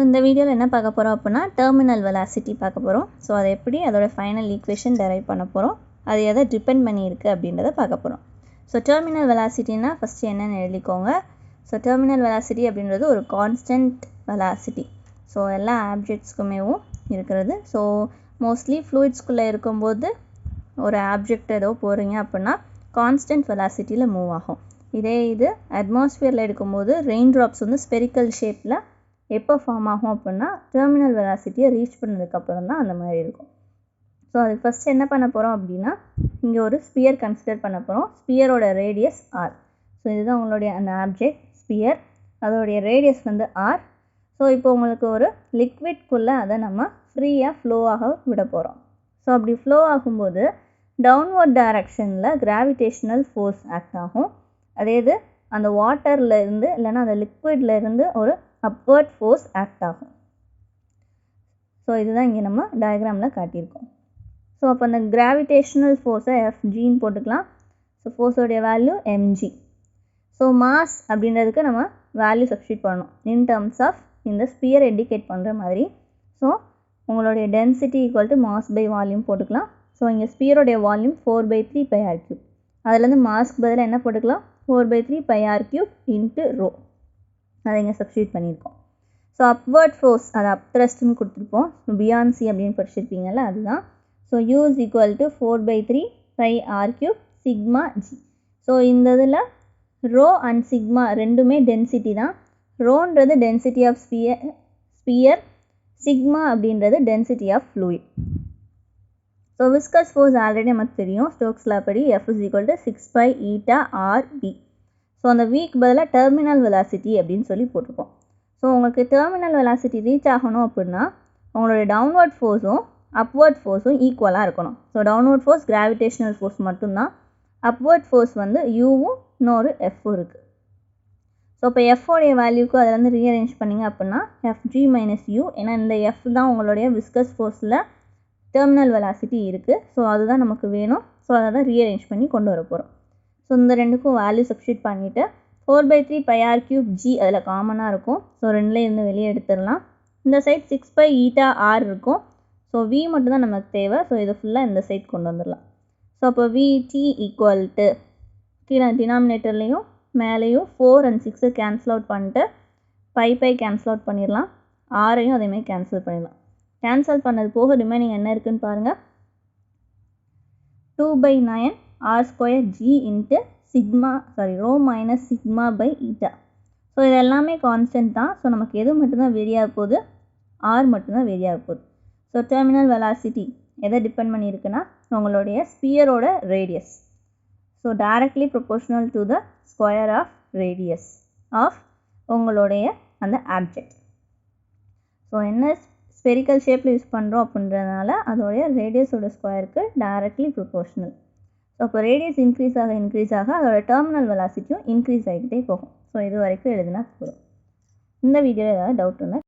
இந்த வீடியோவில் என்ன பார்க்க போகிறோம் அப்படின்னா டெர்மினல் வெலாசிட்டி பார்க்க போகிறோம். ஸோ அதை எப்படி அதோட ஃபைனல் ஈக்குவேஷன் டெரைவ் பண்ண போகிறோம், அது எதை டிபெண்ட் பண்ணியிருக்கு அப்படின்றத பார்க்க போகிறோம். ஸோ டெர்மினல் வெலாசிட்டினா ஃபஸ்ட்டு என்னென்னு எழுதிக்கோங்க. ஸோ டெர்மினல் வெலாசிட்டி அப்படின்றது ஒரு கான்ஸ்டன்ட் வெலாசிட்டி. ஸோ எல்லா ஆப்ஜெக்ட்ஸ்க்குமேவும் இருக்கிறது. ஸோ மோஸ்ட்லி ஃப்ளூயிட்ஸ்குள்ளே இருக்கும்போது ஒரு ஆப்ஜெக்ட் ஏதோ போகிறீங்க அப்படின்னா கான்ஸ்டன்ட் வெலாசிட்டியில் மூவ் ஆகும். இதே இது அட்மாஸ்ஃபியரில் எடுக்கும்போது ரெயின் ட்ராப்ஸ் வந்து ஸ்பெரிக்கல் ஷேப்பில் எப்போ ஃபார்ம் ஆகும் அப்படின்னா டெர்மினல் வெலாசிட்டியை ரீச் பண்ணதுக்கப்புறம் தான் அந்த மாதிரி இருக்கும். ஸோ அதுக்கு ஃபஸ்ட்டு என்ன பண்ண போகிறோம் அப்படின்னா இங்கே ஒரு ஸ்பியர் கன்சிடர் பண்ண போகிறோம். ஸ்பியரோட ரேடியஸ் ஆர். ஸோ இதுதான் உங்களுடைய அந்த ஆப்ஜெக்ட் ஸ்பியர், அதோடைய ரேடியஸ் வந்து ஆர். ஸோ இப்போ உங்களுக்கு ஒரு லிக்விட்குள்ளே அதை நம்ம ஃப்ரீயாக ஃப்ளோவாக விட போகிறோம். ஸோ அப்படி ஃப்ளோ ஆகும்போது டவுன்வர்ட் டைரக்ஷனில் கிராவிடேஷ்னல் ஃபோர்ஸ் ஆக்ட் ஆகும். அதே இது அந்த வாட்டரில் இருந்து இல்லைன்னா அந்த லிக்விடில் இருந்து ஒரு அப்வர்ட் ஃபோர்ஸ் ஆக்ட் ஆகும். ஸோ இதுதான் இங்கே நம்ம டயக்ராமில் காட்டியிருக்கோம். ஸோ அப்போ அந்த கிராவிடேஷ்னல் ஃபோர்ஸை எஃப்ஜின்னு போட்டுக்கலாம். ஸோ ஃபோர்ஸோடைய வேல்யூ எம்ஜி. ஸோ மாஸ் அப்படின்றதுக்கு நம்ம வேல்யூ சப்ஸ்டியூட் பண்ணணும் இன் டேர்ம்ஸ் ஆஃப் இந்த ஸ்பியர் இண்டிகேட் பண்ணுற மாதிரி. ஸோ உங்களுடைய density equal to mass by volume போட்டுக்கலாம். ஸோ இங்கே ஸ்பியரோடைய வால்யூம் 4/3 πr3. அதுலேருந்து மாஸ்க்கு பதிலாக என்ன போட்டுக்கலாம், 4/3 πr3 இன்ட்டு ரோ. அதை இங்கே சப்ஸ்டியூட் பண்ணியிருக்கோம். ஸோ அப்வர்ட் ஃபோர்ஸ் அதை அப்த்ரஸ்ட்னு கொடுத்துருப்போம். பியான்சி அப்படின்னு படிச்சிருப்பீங்கள்ல அதுதான். So U is equal to 4/3 πr3 sigma g. So இந்த இதில் ரோ அண்ட் சிக்மா ரெண்டுமே டென்சிட்டி தான். ரோன்றது டென்சிட்டி ஆஃப் ஸ்பியர், சிக்மா அப்படின்றது density of fluid. So viscous force already நமக்கு தெரியும். ஸ்டோக்ஸ் லா படி F is equal to 6π/ρ. So அந்த வீக் பதிலாக டெர்மினல் வெலாசிட்டி அப்படின்னு சொல்லி போட்டிருக்கோம். ஸோ உங்களுக்கு டெர்மினல் வெலாசிட்டி ரீச் ஆகணும் அப்படின்னா உங்களுடைய டவுன்வர்ட் ஃபோர்ஸும் அப்வர்ட் ஃபோர்ஸும் ஈக்குவலாக இருக்கணும். So downward force gravitational force மட்டும்தான். அப்வர்ட் ஃபோர்ஸ் வந்து யூவும் இன்னொரு எஃப்பும் இருக்குது. ஸோ இப்போ எஃப்ஓடைய வேல்யூக்கு அதில் வந்து ரீஅரேஞ்ச் பண்ணிங்க அப்படின்னா எஃப்ஜி மைனஸ் யூ. ஏன்னா இந்த எஃப் தான் உங்களுடைய விஸ்கஸ் ஃபோர்ஸில் டெர்மினல் வெலாசிட்டி இருக்குது. ஸோ அதுதான் நமக்கு வேணும். ஸோ அதை தான் ரீஅரேஞ்ச் பண்ணி கொண்டு வர போகிறோம். ஸோ இந்த ரெண்டுக்கும் வேல்யூ சப்ஸ்டியூட் பண்ணிவிட்டு 4/3 πr3 ஜி அதில் காமனாக இருக்கும். ஸோ ரெண்டுலேயே இருந்து வெளியே எடுத்துடலாம். இந்த சைட் 6π/r இருக்கும். ஸோ வி மட்டும்தான் நமக்கு தேவை. ஸோ இது ஃபுல்லாக இந்த சைட் கொண்டு வந்துடலாம். ஸோ அப்போ விடி ஈக்குவல் டு கீழே டினாமினேட்டர்லேயும் மேலேயும் 4 and 6 கேன்சல் அவுட் பண்ணிட்டு பை கேன்சல் அவுட் பண்ணிடலாம். ஆரையும் அதேமாதிரி கேன்சல் பண்ணிடலாம். கேன்சல் பண்ணது போக ரிமைனிங் என்ன இருக்குதுன்னு பாருங்கள். 2/9 r² g into rho minus sigma by eta. So இது எல்லாமே கான்ஸ்டன்ட் தான். ஸோ நமக்கு எது மட்டும்தான் வேரி ஆக போகுது, ஆர் மட்டும்தான் வேரி ஆக போகுது. ஸோ டெர்மினல் வெலாசிட்டி எதை டிபெண்ட் பண்ணியிருக்குன்னா உங்களுடைய ஸ்பியரோட radius. So directly proportional to the square of radius of உங்களுடைய அந்த ஆப்ஜெக்ட். ஸோ என்ன ஸ்பெரிக்கல் ஷேப்பில் யூஸ் பண்ணுறோம் அப்படின்றதுனால அதோடைய ரேடியஸோட ஸ்கொயருக்கு டைரக்ட்லி ப்ரொபோர்ஷனல். ஸோ அப்போ ரேடியஸ் இன்க்ரீஸ் ஆக அதோட டெர்மினல் வெலாசிட்டியும் இன்க்ரீஸ் ஆகிக்கிட்டே போகும். ஸோ இது வரைக்கும் எழுதினா போதும். இந்த வீடியோவில் ஏதாவது டவுட் இருந்தால்